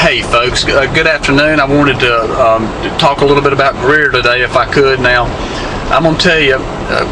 Hey folks, good afternoon. I wanted to talk a little bit about Greer today if I could. Now, I'm going to tell you,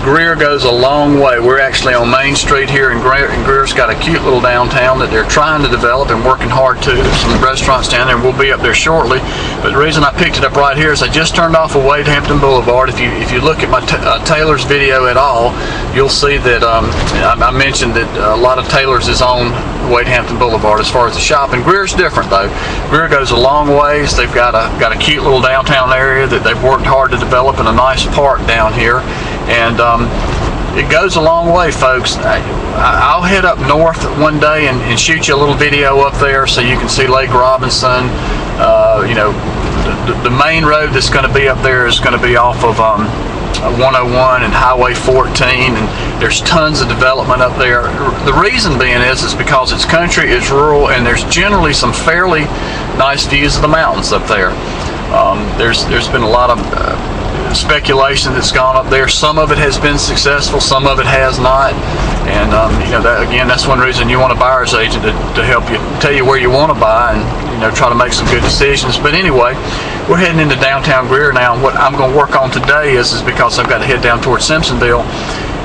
Greer goes a long way. We're actually on Main Street here in Greer, and Greer's got a cute little downtown that they're trying to develop and working hard to. There's some restaurants down there, and we'll be up there shortly. But the reason I picked it up right here is I just turned off of Wade Hampton Boulevard. If you look at my Taylor's video at all, you'll see that I mentioned that a lot of Taylor's is on Wade Hampton Boulevard as far as the shop, and Greer's different though. Greer goes a long ways. They've got a cute little downtown area that they've worked hard to develop, and a nice park down here, and it goes a long way, folks. I'll head up north one day and shoot you a little video up there so you can see Lake Robinson. You know, the main road that's going to be up there is going to be off of 101 and Highway 14, and there's tons of development up there. The reason being is because it's country, it's rural, and there's generally some fairly nice views of the mountains up there. There's been a lot of speculation that's gone up there. Some of it has been successful, some of it has not, and you know, that's one reason you want a buyer's agent to help you, tell you where you want to buy, and try to make some good decisions. But anyway, we're heading into downtown Greer now. What I'm going to work on today is because I've got to head down towards Simpsonville,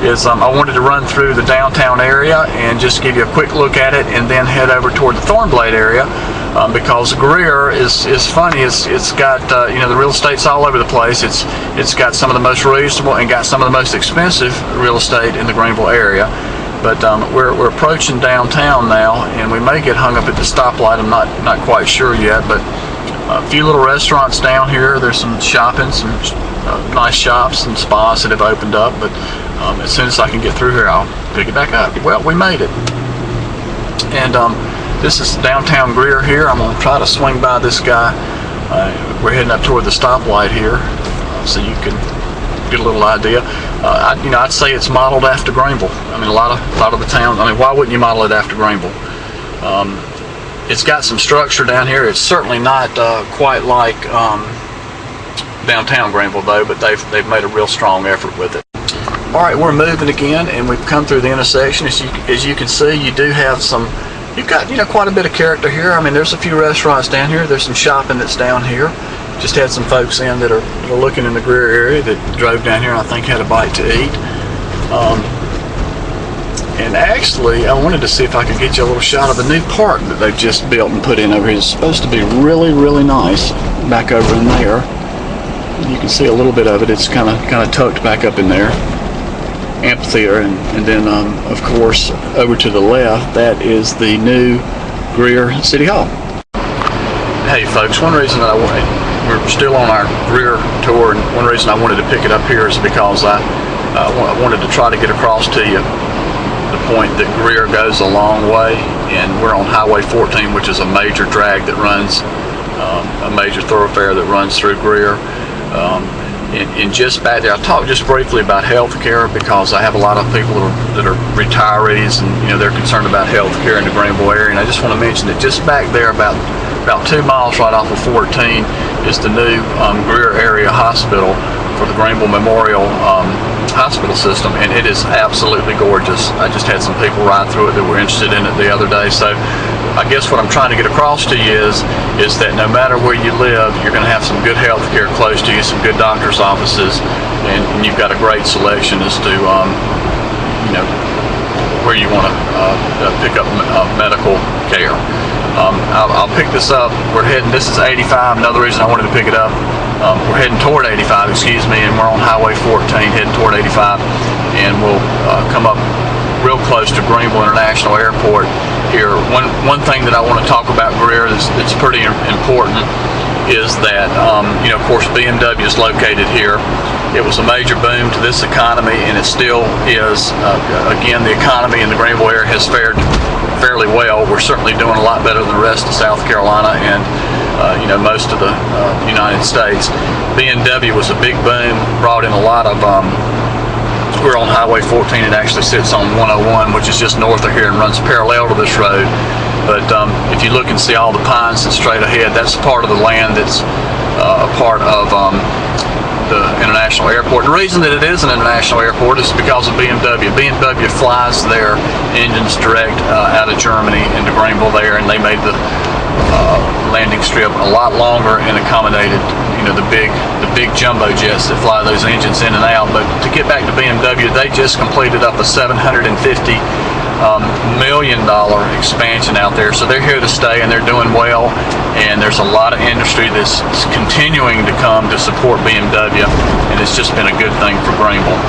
is I wanted to run through the downtown area and just give you a quick look at it, and then head over toward the Thornblade area, because Greer is funny. It's got the real estate's all over the place. It's got some of the most reasonable and got some of the most expensive real estate in the Greenville area. But we're approaching downtown now, and we may get hung up at the stoplight. I'm not quite sure yet, but a few little restaurants down here. There's some shopping, some nice shops and spas that have opened up. But as soon as I can get through here, I'll pick it back up. Well, we made it, and this is downtown Greer here. I'm going to try to swing by this guy. We're heading up toward the stoplight here, so you can get a little idea. I'd say it's modeled after Greenville. I mean, a lot of the towns. I mean, why wouldn't you model it after Greenville? It's got some structure down here. It's certainly not quite like downtown Greenville though, but they've made a real strong effort with it. All right, we're moving again, and we've come through the intersection. As you can see, you do have some. You've got quite a bit of character here. I mean, there's a few restaurants down here. There's some shopping that's down here. Just had some folks in that are looking in the Greer area that drove down here and I think had a bite to eat. And actually, I wanted to see if I could get you a little shot of the new park that they've just built and put in over here. It's supposed to be really, really nice back over in there. You can see a little bit of it. It's kind of tucked back up in there. Amphitheater, and then of course over to the left, that is the new Greer City Hall. Hey folks, one reason that we're still on our Greer tour, and one reason I wanted to pick it up here is because I wanted to try to get across to you the point that Greer goes a long way, and we're on Highway 14, which is a major drag that runs, a major thoroughfare that runs through Greer. And just back there, I'll talk just briefly about health care, because I have a lot of people that are retirees, and they're concerned about health care in the Greenville area. And I just want to mention that just back there, about 2 miles right off of 14, is the new Greer Area Hospital for the Greenville Memorial Hospital System, and it is absolutely gorgeous. I just had some people ride through it that were interested in it the other day. So I guess what I'm trying to get across to you is that no matter where you live, you're going to have some good health care close to you, some good doctor's offices, and you've got a great selection as to where you want to pick up medical care. I'll pick this up. We're heading. This is 85. Another reason I wanted to pick it up. We're heading toward 85, excuse me, and we're on Highway 14 heading toward 85, and we'll come up real close to Greenville International Airport here. One thing that I want to talk about Greer that's pretty important is that of course BMW is located here. It was a major boom to this economy, and it still is. Again, the economy in the Greenville area has fared fairly well. We're certainly doing a lot better than the rest of South Carolina and most of the United States. BMW was a big boom, brought in a lot of. We're on Highway 14. It actually sits on 101, which is just north of here and runs parallel to this road. But if you look and see all the pines that's straight ahead, that's part of the land that's a part of the international airport. The reason that it is an international airport is because of BMW. BMW flies their engines direct out of Germany into Greenville there, and they made the landing strip a lot longer and accommodated, the big jumbo jets that fly those engines in and out. But to get back to BMW, they just completed up a $750 million expansion out there, so they're here to stay and they're doing well. And there's a lot of industry that's continuing to come to support BMW, and it's just been a good thing for Greenville.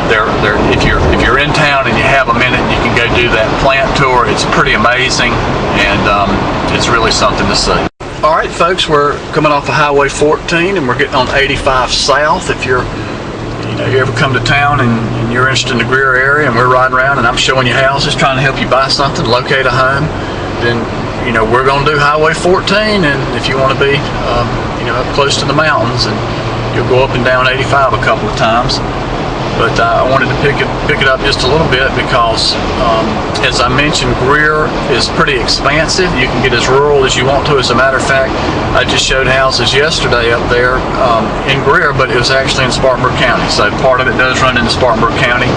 If you're in town and you have a minute, you can go do that plant tour. It's pretty amazing, and it's really something to see. All right, folks, we're coming off of Highway 14 and we're getting on 85 South. If you ever come to town and you're interested in the Greer area and we're riding around and I'm showing you houses, trying to help you buy something, locate a home, then we're going to do Highway 14. And if you want to be up close to the mountains, and you'll go up and down 85 a couple of times. But I wanted to pick it up just a little bit because, as I mentioned, Greer is pretty expansive. You can get as rural as you want to. As a matter of fact, I just showed houses yesterday up there in Greer, but it was actually in Spartanburg County. So part of it does run into Spartanburg County.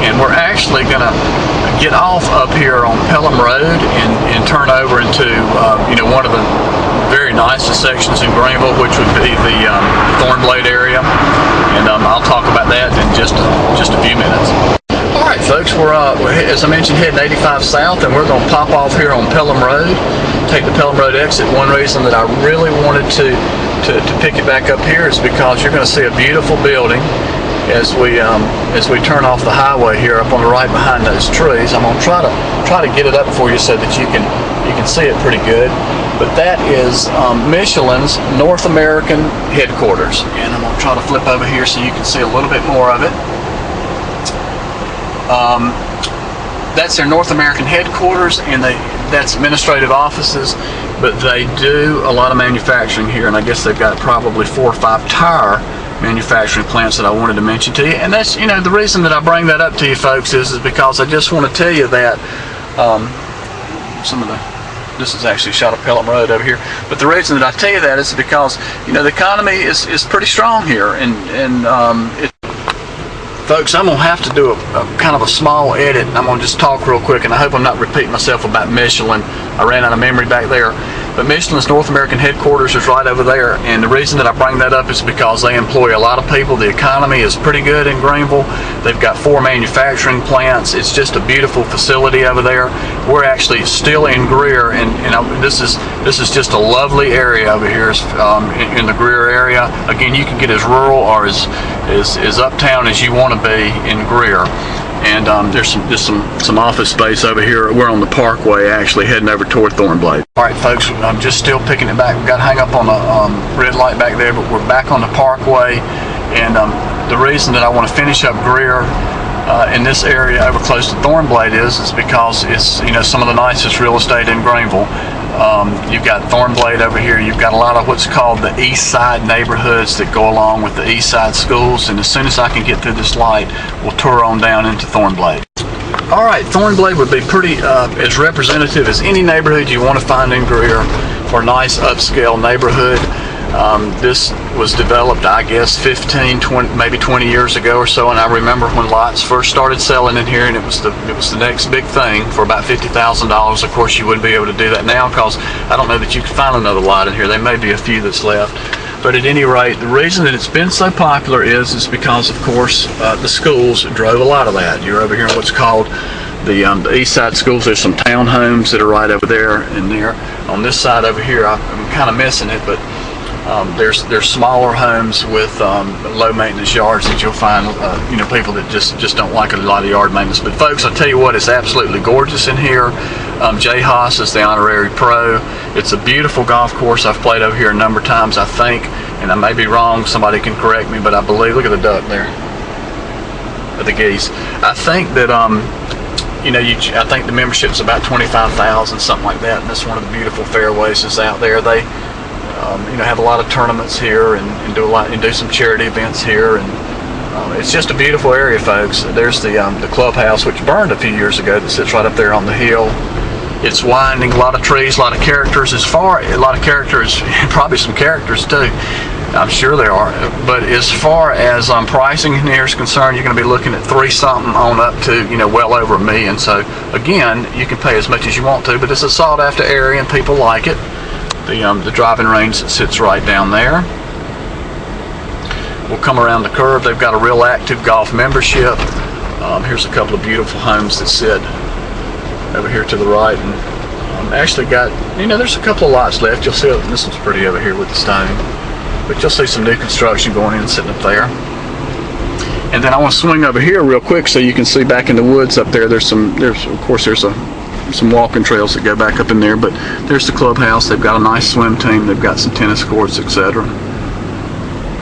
And we're actually going to get off up here on Pelham Road and turn over into one of the very nicest sections in Greenville, which would be the Thornblade area. And I'll talk about that in just a few minutes. All right, folks, we're as I mentioned, heading 85 South, and we're going to pop off here on Pelham Road, take the Pelham Road exit. One reason that I really wanted to pick it back up here is because you're going to see a beautiful building as we turn off the highway here up on the right behind those trees. I'm going to try to get it up for you so that you can see it pretty good. But that is Michelin's North American headquarters, and I'm going to try to flip over here so you can see a little bit more of it. That's their North American headquarters, and that's administrative offices, but they do a lot of manufacturing here, and I guess they've got probably 4 or 5 tire manufacturing plants that I wanted to mention to you. And that's, the reason that I bring that up to you folks is because I just want to tell you that this is actually shot of Pelham Road over here, but the reason that I tell you that is because the economy is pretty strong here, and folks, I'm going to have to do a kind of a small edit, and I'm going to just talk real quick, and I hope I'm not repeating myself about Michelin. I ran out of memory back there. But Michelin's North American headquarters is right over there, and the reason that I bring that up is because they employ a lot of people. The economy is pretty good in Greenville. They've got 4 manufacturing plants. It's just a beautiful facility over there. We're actually still in Greer, and this is just a lovely area over here in the Greer area. Again, you can get as rural or as uptown as you want to be in Greer. And there's some office space over here. We're on the Parkway, actually heading over toward Thornblade. All right, folks, I'm just still picking it back. We've got to hang up on the red light back there, but we're back on the Parkway. And the reason that I want to finish up Greer in this area over close to Thornblade is because it's some of the nicest real estate in Greenville. You've got Thornblade over here. You've got a lot of what's called the East Side neighborhoods that go along with the East Side schools. And as soon as I can get through this light, we'll tour on down into Thornblade. All right, Thornblade would be pretty as representative as any neighborhood you want to find in Greer for a nice upscale neighborhood. This was developed, I guess, 15, 20, maybe 20 years ago or so, and I remember when lots first started selling in here, and it was the next big thing for about $50,000. Of course, you wouldn't be able to do that now because I don't know that you could find another lot in here. There may be a few that's left. But at any rate, the reason that it's been so popular is because, of course, the schools drove a lot of that. You're over here in what's called the East Side schools. There's some townhomes that are right over there and there. On this side over here, I'm kind of missing it, but there's smaller homes with low maintenance yards that you'll find people that just don't like a lot of yard maintenance. But folks, I'll tell you what, it's absolutely gorgeous in here. Jay Haas is the honorary pro. It's a beautiful golf course. I've played over here a number of times, I think, and I may be wrong, somebody can correct me, but I believe, look at the duck there, the geese. I think that I think the membership's about 25,000, something like that, and that's one of the beautiful fairways is out there. They have a lot of tournaments here and do some charity events here, and it's just a beautiful area, folks. There's the clubhouse, which burned a few years ago, that sits right up there on the hill. It's winding, a lot of trees, a lot of characters. A lot of characters, probably some characters too. I'm sure there are. But as far as pricing in here is concerned, you're going to be looking at $3-something on up to well over $1 million. So again, you can pay as much as you want to, but it's a sought after area and people like it. the driving range that sits right down there. We'll come around the curve. They've got a real active golf membership. Here's a couple of beautiful homes that sit over here to the right, and actually got, there's a couple of lots left. You'll see this one's pretty over here with the stone, but you'll see some new construction going in sitting up there. And then I want to swing over here real quick so you can see back in the woods up there. There's some walking trails that go back up in there, but there's the clubhouse. They've got a nice swim team. They've got some tennis courts, etc.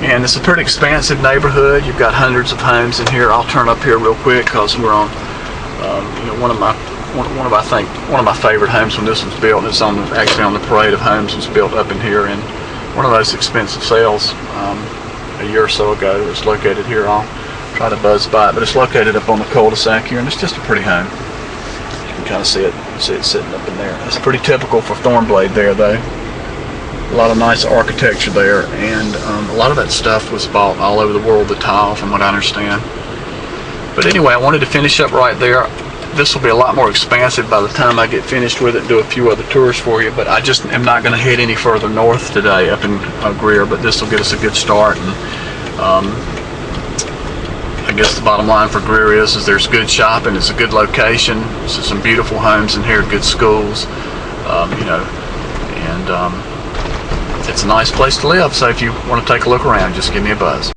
And it's a pretty expansive neighborhood. You've got hundreds of homes in here. I'll turn up here real quick because we're on one of my favorite homes when this was built. It's actually on the parade of homes was built up in here, and one of those expensive sales a year or so ago. It's located here. I'll try to buzz by it, but it's located up on the cul-de-sac here, and it's just a pretty home. You can kind of see it sitting up in there. It's pretty typical for Thornblade there, though. A lot of nice architecture there, and a lot of that stuff was bought all over the world, the tile, from what I understand. But anyway, I wanted to finish up right there. This will be a lot more expansive by the time I get finished with it and do a few other tours for you, but I just am not going to head any further north today up in Greer, but this will get us a good start. And I guess the bottom line for Greer is there's good shopping, it's a good location, there's some beautiful homes in here, good schools, and it's a nice place to live. So if you want to take a look around, just give me a buzz.